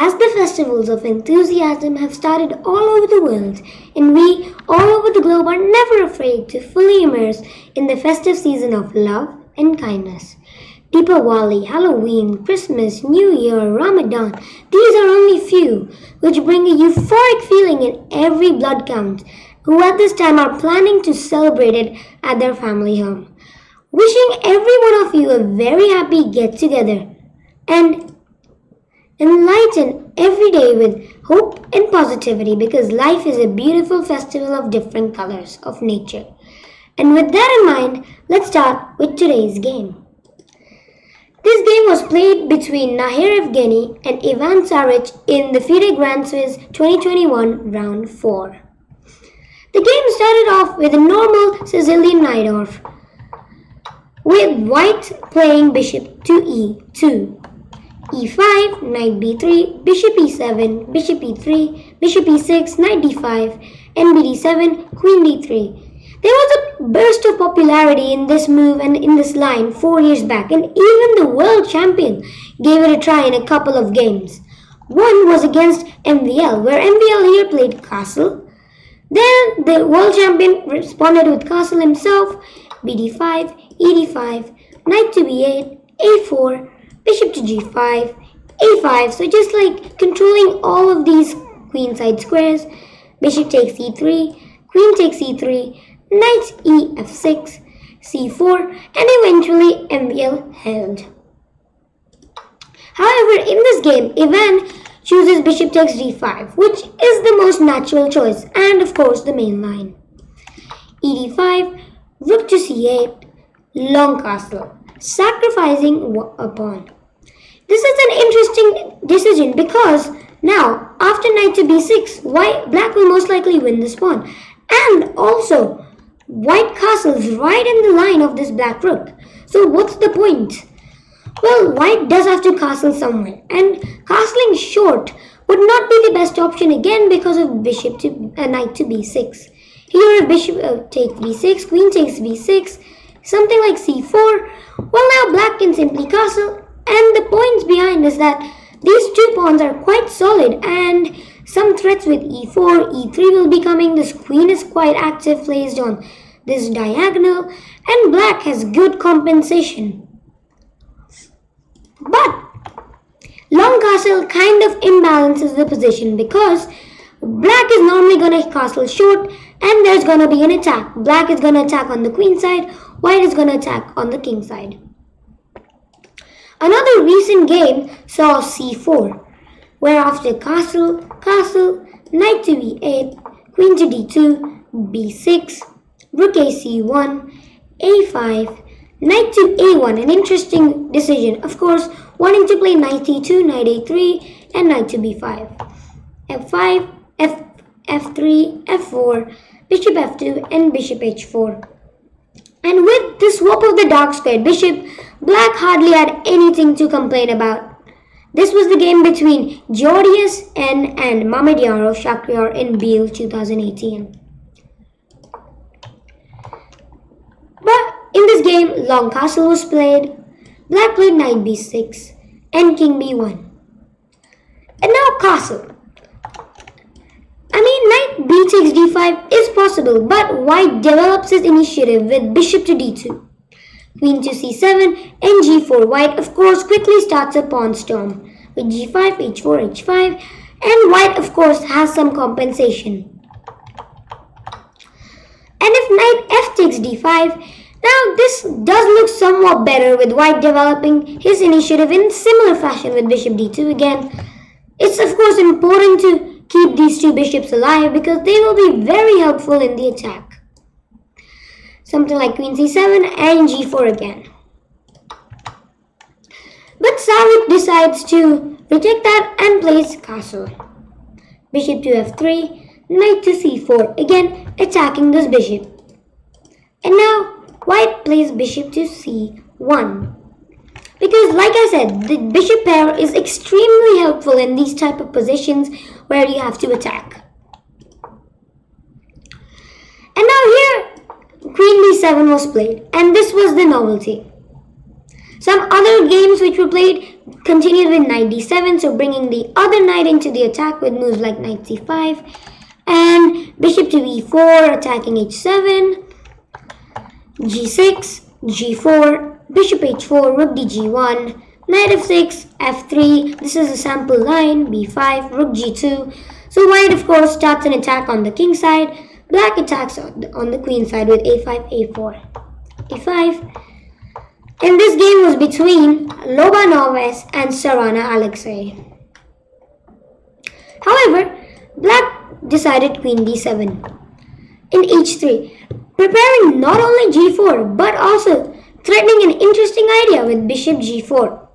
As the festivals of enthusiasm have started all over the world, and we all over the globe are never afraid to fully immerse in the festive season of love and kindness. Deepawali, Halloween, Christmas, New Year, Ramadan, these are only few, which bring a euphoric feeling in every blood count, who at this time are planning to celebrate it at their family home. Wishing every one of you a very happy get-together and enlighten every day with hope and positivity because life is a beautiful festival of different colors of nature. And with that in mind, let's start with today's game. This game was played between Najer Evgeniy and Ivan Šarić in the FIDE Grand Swiss 2021 Round 4. The game started off with a normal Sicilian Najdorf, with white playing bishop to e2. e5, knight b3, bishop e7, bishop e3, bishop e6, knight d5, and bd7, queen d3. There was a burst of popularity in this move and in this line 4 years back, and even the world champion gave it a try in a couple of games. One was against MVL, where MVL here played castle. Then the world champion responded with castle himself, bd5, ed5, knight to b8, a4, bishop to g5, a5, so just like controlling all of these queenside squares, bishop takes e3, queen takes e3, knight ef6, c4, and eventually MVL held. However, in this game, Ivan chooses bishop takes d5, which is the most natural choice and of course the main line. ed5, rook to c8, long castle, sacrificing a pawn. This is an interesting decision because now, after knight to b6, black will most likely win this pawn. And also, white castles right in the line of this black rook. So what's the point? Well, white does have to castle somewhere, and castling short would not be the best option again because of knight to b6. Here, bishop takes b6, queen takes b6, something like c4. Well, now black can simply castle, and the points behind is that these two pawns are quite solid, and some threats with e4, e3 will be coming. This queen is quite active placed on this diagonal, and black has good compensation. But long castle kind of imbalances the position because black is normally going to castle short and there's going to be an attack. Black is going to attack on the queen side, white is going to attack on the king side. Another recent game saw c4, where after castle, knight to e8, queen to d2, b6, rook ac1, a5, knight to a1, an interesting decision. Of course, wanting to play knight e2, knight a3, and knight to b5. f5, f3, f4, bishop f2, and bishop h4. And with the swap of the dark squared bishop, black hardly had anything to complain about. This was the game between Georgios N and Mamedyarov Shakhyar in Biel 2018. But in this game, long castle was played, black played knight b6 and king b1. And now castle. Knight b takes d5 is possible, but white develops his initiative with bishop to d2, queen to c7 and g4. White, of course, quickly starts a pawn storm with g5, h4, h5, and white, of course, has some compensation. And if knight f takes d5, now this does look somewhat better with white developing his initiative in similar fashion with bishop d2 again. It's of course important to keep these two bishops alive because they will be very helpful in the attack. Something like queen c7 and g4 again. But Šarić decides to reject that and plays castle. Bishop to f3, knight to c4, again attacking this bishop. And now white plays bishop to c1. Because like I said, the bishop pair is extremely helpful in these type of positions where you have to attack. And now here, queen b7 was played, and this was the novelty. Some other games which were played continued with knight d7, so bringing the other knight into the attack with moves like knight c5 and bishop to e4, attacking h7, g6, g4, bishop h4, rook dg1, knight f6, f3. This is a sample line, b5, rook g2. So white, of course, starts an attack on the king side. Black attacks on the queen side with a5, a4, a5. And this game was between Lobanov and Sarana Alexei. However, black decided queen d7 in h3, preparing not only g4 but also threatening an interesting idea with bishop g4.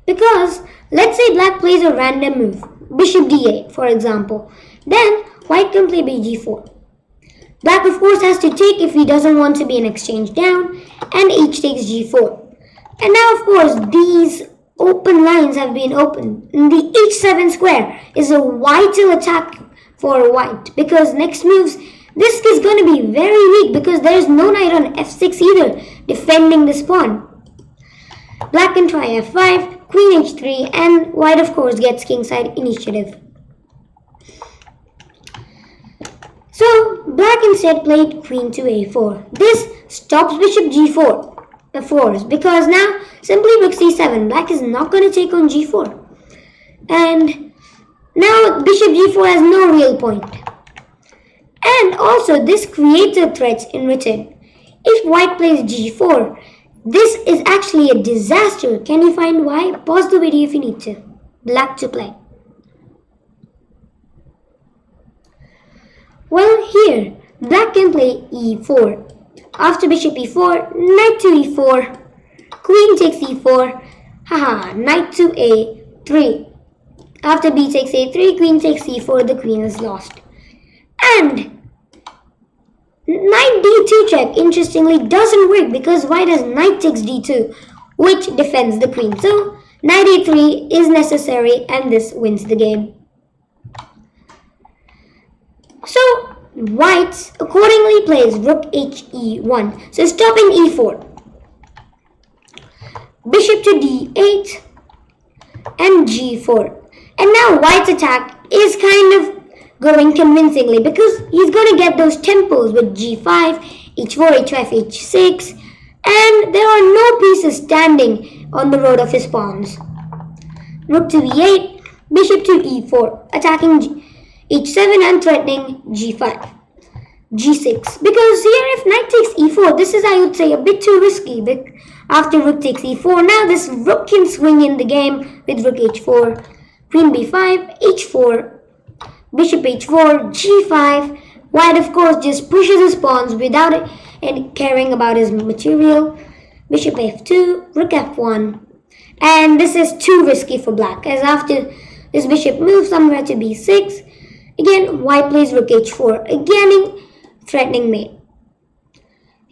Because let's say black plays a random move, bishop d8 for example, then white can play bg4. Black of course has to take if he doesn't want to be an exchange down, and h takes g4. And now of course these open lines have been opened. The h7 square is a vital attack for white because next moves, this is going to be very weak because there is no knight on f6 either defending this pawn. Black can try f5, queen h3, and white of course gets kingside initiative. So black instead played queen to a4. This stops bishop g4. Because now simply rook c7, black is not going to take on g4, and now bishop g4 has no real point. And also this creates a threat in return. If white plays g4, this is actually a disaster. Can you find why? Pause the video if you need to. Black to play. Well, here black can play e4. After bishop e4, knight to e4, queen takes e4, knight to a3. After b takes a3, queen takes e4, the queen is lost. And knight d2 check, interestingly, doesn't work because white has knight takes d2, which defends the queen. So knight a3 is necessary and this wins the game. So white accordingly plays rook he1, so stopping e4. Bishop to d8 and g4. And now white's attack is kind of going convincingly because he's going to get those tempos with g5, h4, h5, h6, and there are no pieces standing on the road of his pawns. Rook to e8, bishop to e4, attacking h7 and threatening g5, g6. Because here if knight takes e4, this is, I would say, a bit too risky. But after rook takes e4, now this rook can swing in the game with rook h4, queen b5, h4, bishop h4, g5. White of course just pushes his pawns without it and caring about his material. Bishop f2, rook f1. And this is too risky for black, as after this bishop moves somewhere to b6, again white plays rook h4, again threatening mate.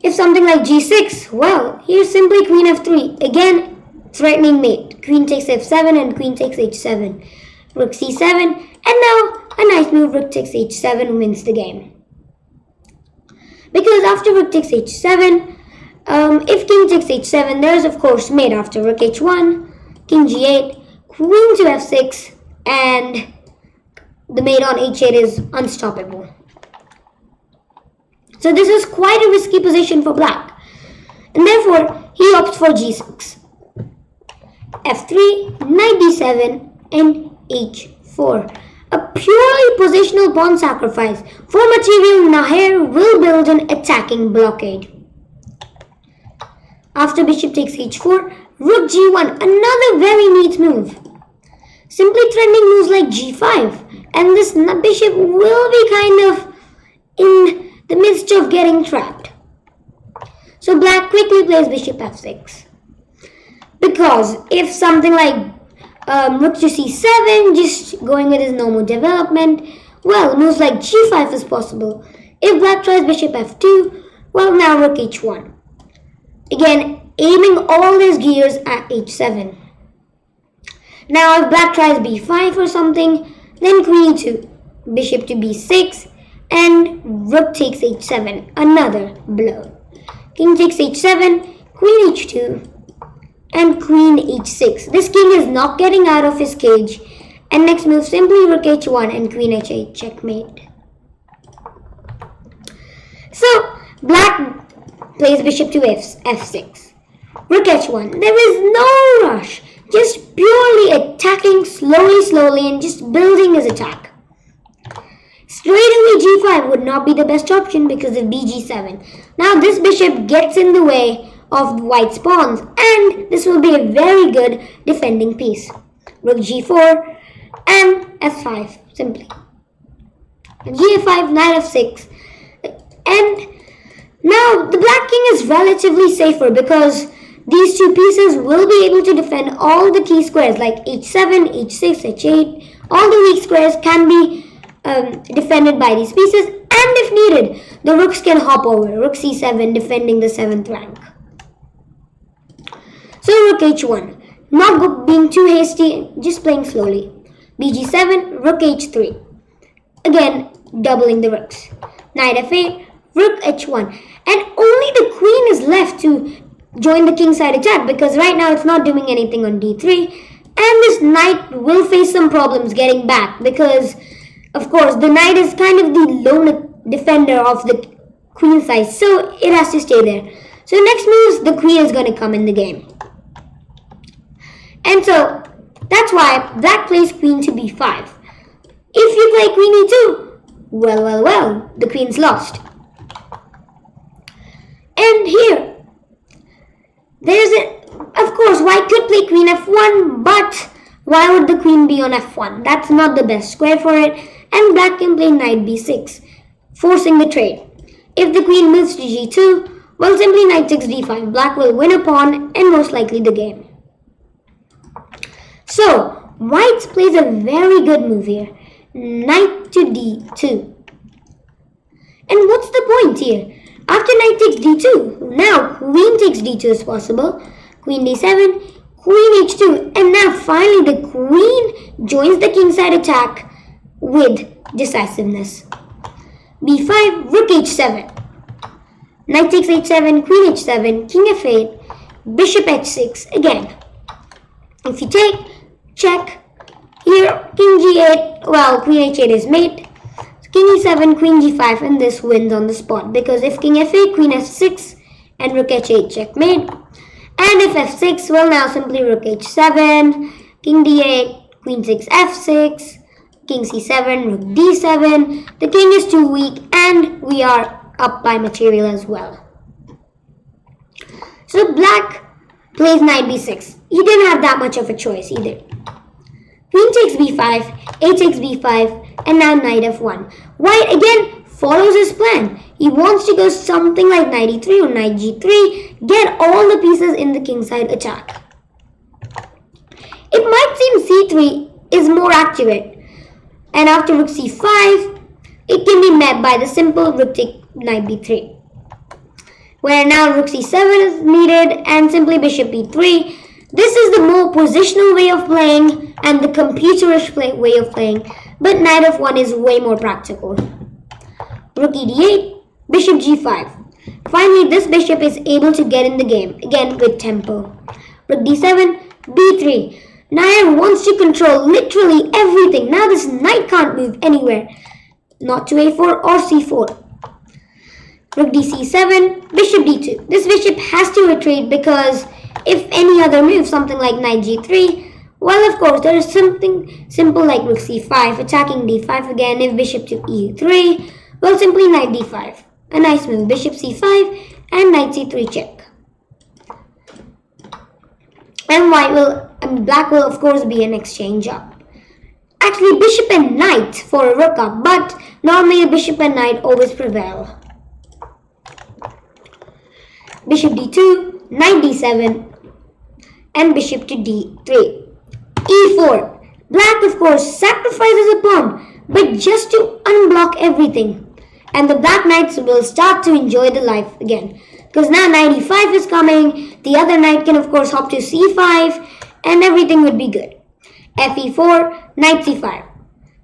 If something like g6, well, here's simply queen f3, again threatening mate. Queen takes f7 and queen takes h7, rook c7, and now a nice move, rook takes h7 wins the game. Because after rook takes h7, if king takes h7, there is of course mate after rook h1, king g8, queen to f6, and the mate on h8 is unstoppable. So this is quite a risky position for black, and therefore he opts for g6, f3, knight d7, and h4. A purely positional pawn sacrifice. For material, Najer will build an attacking blockade. After bishop takes h4, rook g1, another very neat move. Simply threatening moves like g5, and this bishop will be kind of in the midst of getting trapped. So black quickly plays bishop f6. Because if something like rook to c7, just going with his normal development, well, moves like g5 is possible. If black tries bishop f2, well, now rook h1. Again, aiming all his gears at h7. Now if black tries b5 or something, then queen e2, bishop to b6, and rook takes h7, another blow. King takes h7, queen h2, and queen h6. This king is not getting out of his cage. And next move, simply rook h1 and queen h8, checkmate. So, black plays bishop to f6. Rook h1. There is no rush. Just purely attacking slowly and just building his attack. Straight away g5 would not be the best option because of bg7. Now this bishop gets in the way of white's pawns and this will be a very good defending piece. Rook g4 and f5 simply. g5, knight f6. And now the black king is relatively safer because these two pieces will be able to defend all the key squares like h7, h6, h8. All the weak squares can be defended by these pieces, and if needed, the rooks can hop over. Rook c7 defending the 7th rank. So rook h1, not being too hasty, just playing slowly. bg7, rook h3, again doubling the rooks. Knight f8, rook h1, and only the queen is left to join the kingside attack because right now it's not doing anything on d3, and this knight will face some problems getting back because of course the knight is kind of the lone defender of the queen side, so it has to stay there. So next moves, the queen is going to come in the game, and so that's why black plays queen to b5. If you play queen e2, well, the queen's lost. And here there's of course, white could play queen f1, but why would the queen be on f1? That's not the best square for it, and black can play knight b6, forcing the trade. If the queen moves to g2, well, simply knight takes d5. Black will win a pawn and most likely the game. So, white plays a very good move here, knight to d2. And what's the point here? After knight takes d2, now queen takes d2 is possible. Queen d7, queen h2, and now finally the queen joins the kingside attack with decisiveness. b5, rook h7. Knight takes h7, queen h7, king f8, bishop h6 again. If you take, check. Here, king g8, well, queen h8 is mate. King e7, queen g5, and this wins on the spot because if king f8, queen f6, and rook h8 checkmate. And if f6, well, now simply rook h7, king d8, queen 6 f6, king c7, rook d7. The king is too weak and we are up by material as well. So black plays knight b6. He didn't have that much of a choice either. Queen takes b5, a takes b5, and now knight f1. White again follows his plan. He wants to go something like knight e3 or knight g3, get all the pieces in the kingside attack. It might seem c3 is more accurate, and after rook c5, it can be met by the simple rook take knight b3. Where now rook c7 is needed and simply bishop e3. This is the more positional way of playing and the computerish way of playing, but knight f1 is way more practical. Rook e8, bishop g5. Finally, this bishop is able to get in the game, again with tempo. Rook d7, b3. Najer wants to control literally everything. Now this knight can't move anywhere, not to a4 or c4. Rook dc7, bishop d2. This bishop has to retreat because if any other move, something like knight g3, well, of course, there is something simple like rook c5, attacking d5 again. If bishop to e3, well, simply knight d5. A nice move, bishop c5 and knight c3 check. And black will, of course, be an exchange up. Actually, bishop and knight for a rook up, but normally bishop and knight always prevail. Bishop d2, knight d7, and bishop to d3. e4. Black, of course, sacrifices a pawn, but just to unblock everything. And the black knights will start to enjoy the life again. Because now knight e5 is coming, the other knight can, of course, hop to c5, and everything would be good. fe4, knight c5.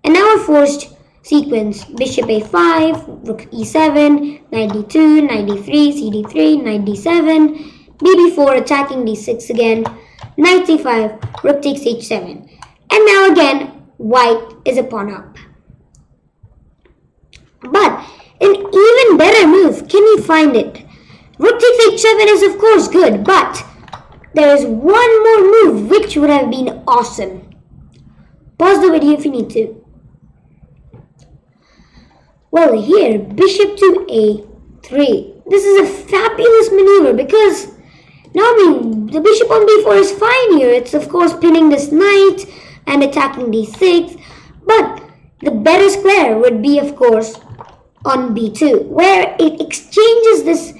And now a forced sequence. Bishop a5, rook e7, knight d2, knight d3, cd3, knight d7, bb4 attacking d6 again, knight c5, rook takes h7. And now again, white is a pawn up. But an even better move, can you find it? Rook takes h7 is of course good, but there is one more move which would have been awesome. Pause the video if you need to. Well, here, bishop to a3. This is a fabulous maneuver because now the bishop on b4 is fine here. It's of course pinning this knight and attacking d6. But the better square would be of course on b2, where it exchanges this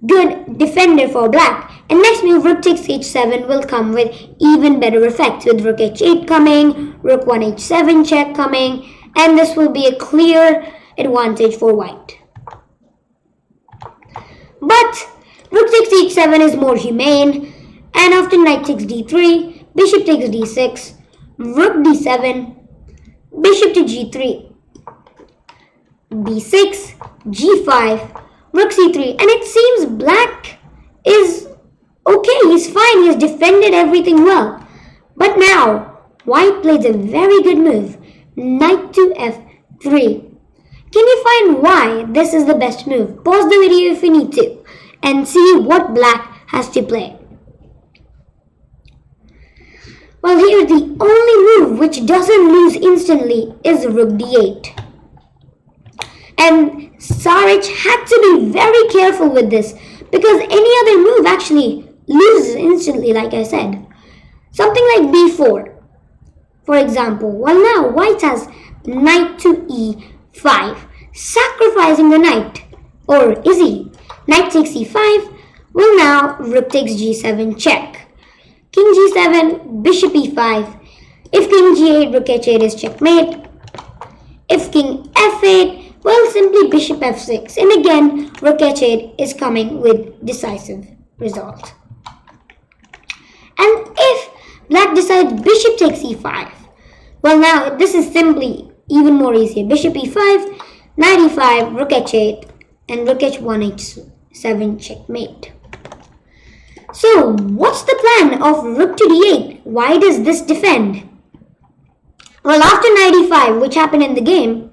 good defender for black. And next move, rook takes h7 will come with even better effects, with rook h8 coming, rook 1 h7 check coming, and this will be a clear advantage for white. But rook takes h7 is more humane, and after knight takes d3, bishop takes d6, rook d7, bishop to g3, b6, g5, rook c3, and it seems black is okay, he's fine, he's defended everything well. But now, white plays a very good move, knight to f3. Can you find why this is the best move? Pause the video if you need to and see what black has to play. Well, here the only move which doesn't lose instantly is rook d8. And Šarić had to be very careful with this because any other move actually loses instantly, like I said. Something like b4, for example. Well, now white has knight to e5, sacrificing the knight. Or is he? Knight takes e5. Well, now rook takes g7 check. King g7, bishop e5. If king g8, rook h8 is checkmate. If king f8, well, simply bishop f6. And again, rook h8 is coming with decisive result. And if black decides bishop takes e5, well, now this is simply even more easier. Bishop e5, knight e5, rook h8, and rook h1, h7 checkmate. So, what's the plan of rook to d8? Why does this defend? Well, after knight e5, which happened in the game,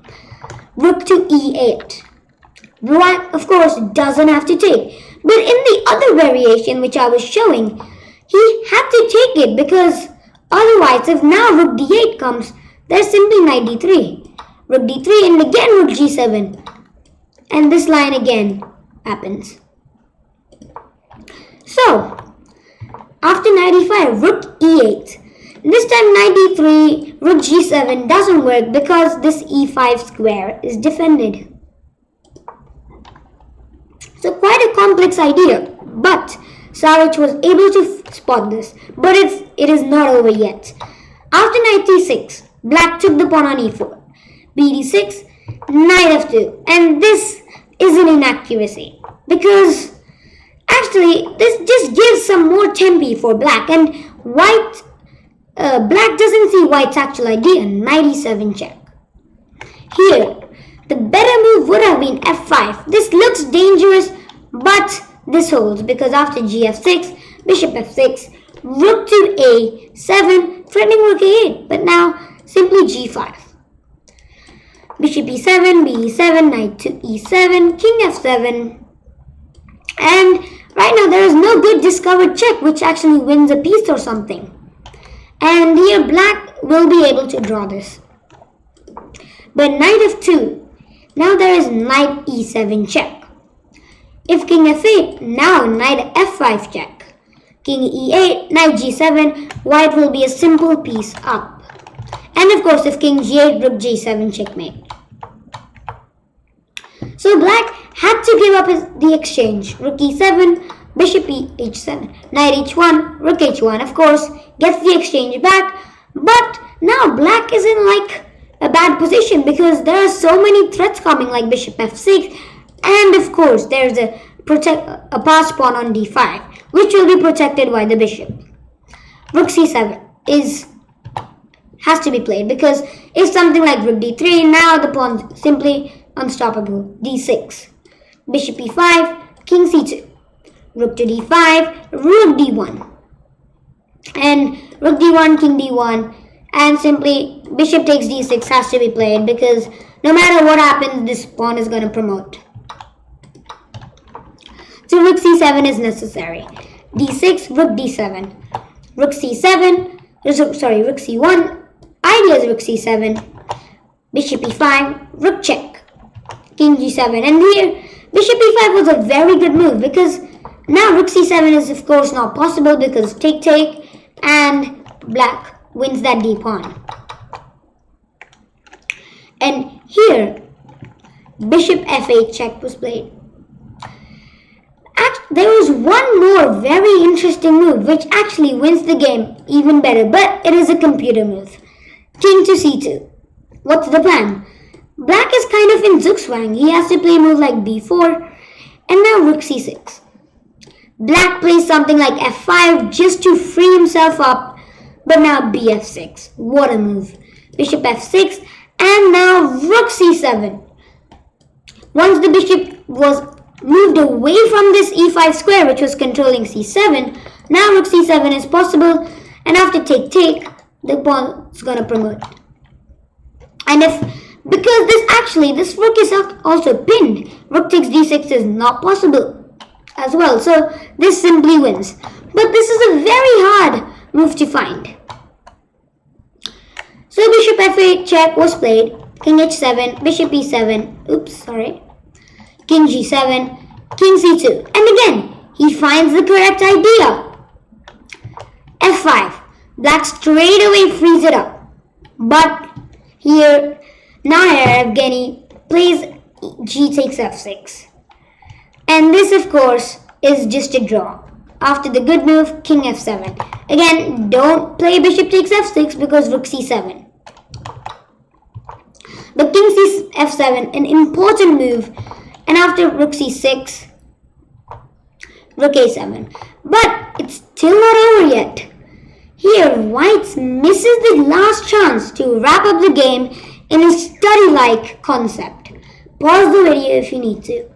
rook to e8. Black, of course, doesn't have to take. But in the other variation, which I was showing, he had to take it because otherwise, if now rook d8 comes, there's simply knight d3. Rook d3 and again rook g7. And this line again happens. So, after knight e5, rook e8. This time knight d3, rook g7 doesn't work because this e5 square is defended. So quite a complex idea, but Šarić was able to spot this. But it is not over yet. After knight d6, black took the pawn on e4. bd6, knight f2, and this is an inaccuracy because actually this just gives some more tempi for black, and white. Black doesn't see white's actual idea, knight e7 check. Here, the better move would have been f5. This looks dangerous, but this holds because after gf6, bishop f6, rook to a7, threatening rook a8, but now simply g5. Bishop e7, b7, knight to e7, king f7, and right now there is no good discovered check which actually wins a piece or something. And here black will be able to draw this. But knight f2, now there is knight e7 check. If king f8, now knight f5 check. King e8, knight g7, white will be a simple piece up. And of course if king g8, rook g7 checkmate. So black had to give up the exchange. Rook e7, bishop h7, knight h1, rook h1, of course, gets the exchange back. But now black is in like a bad position because there are so many threats coming like bishop f6, and of course there's a passed pawn on d5, which will be protected by the bishop. Rook c7 has to be played because if something like rook d3, now the pawn's simply unstoppable. d6, bishop e5, king c2. rook to d5, rook d1. And rook d1, king d1, and simply bishop takes d6 has to be played because no matter what happens, this pawn is going to promote. So rook c7 is necessary. d6, rook d7. Rook c7, rook c1. Idea is rook c7. Bishop e5, rook check. King g7. And here, bishop e5 was a very good move because now rook c7 is of course not possible because take, and black wins that d pawn. And here, bishop f8 check was played. There was one more very interesting move which actually wins the game even better, but it is a computer move. King to c2. What's the plan? Black is kind of in zugzwang. He has to play a move like b4 and now rook c6. Black plays something like f5 just to free himself up, but now bf6. What a move. Bishop f6 and now rook c7. Once the bishop was moved away from this e5 square which was controlling c7, now rook c7 is possible, and after take, the pawn is going to promote. And because this rook is also pinned, rook takes d6 is not possible as well, so this simply wins. But this is a very hard move to find. So bishop f8 check was played, king h7, bishop e7, king g7, king c2, and again he finds the correct idea. f5, black straight away frees it up, but here Najer Evgeniy plays g takes f6, and this of course is just a draw. After the good move, king f7. Again, don't play bishop takes f6 because rook c7. But king f7, an important move, and after rook c6, rook a7. But it's still not over yet. Here, white misses the last chance to wrap up the game in a study-like concept. Pause the video if you need to.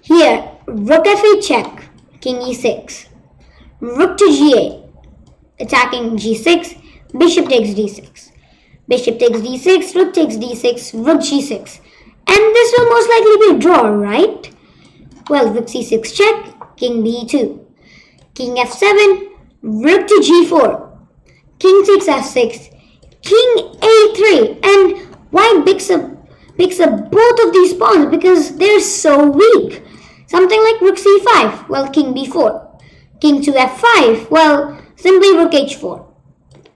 Here, rook f8 check, king e6, rook to g8, attacking g6, bishop takes d6, bishop takes d6, rook takes d6, rook g6, and this will most likely be a draw, right? Well, rook c6 check, king b2, king f7, rook to g4, king takes f6, king a3, and white picks up both of these pawns because they're so weak. Something like rook c5, well, king b4, king to f5, well, simply rook h4,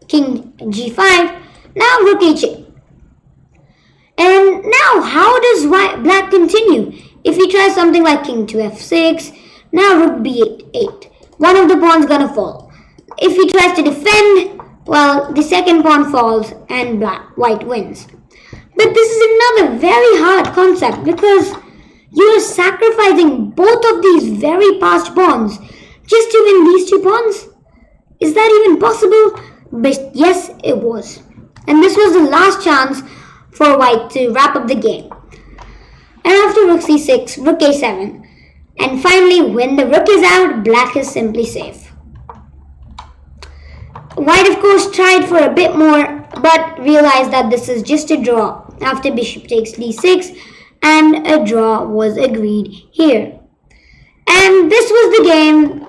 king g5, now rook h8. And now how does black continue? If he tries something like king to f6, now rook b8, one of the pawns gonna fall. If he tries to defend, well, the second pawn falls and white wins. But this is another very hard concept because you are sacrificing both of these very fast pawns just to win these two pawns. Is that even possible? But yes, it was. And this was the last chance for white to wrap up the game. And after rook c6, rook a7. And finally, when the rook is out, black is simply safe. White, of course, tried for a bit more, but realized that this is just a draw after bishop takes d6, and a draw was agreed here. And this was the game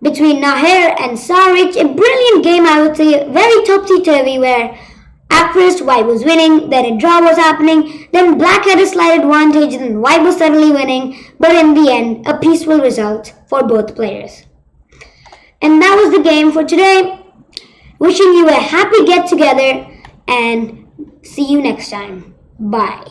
between Najer and Šarić, a brilliant game, I would say, very topsy-turvy, where at first white was winning, then a draw was happening, then black had a slight advantage, and white was suddenly winning, but in the end, a peaceful result for both players. And that was the game for today. Wishing you a happy get-together, and see you next time. Bye.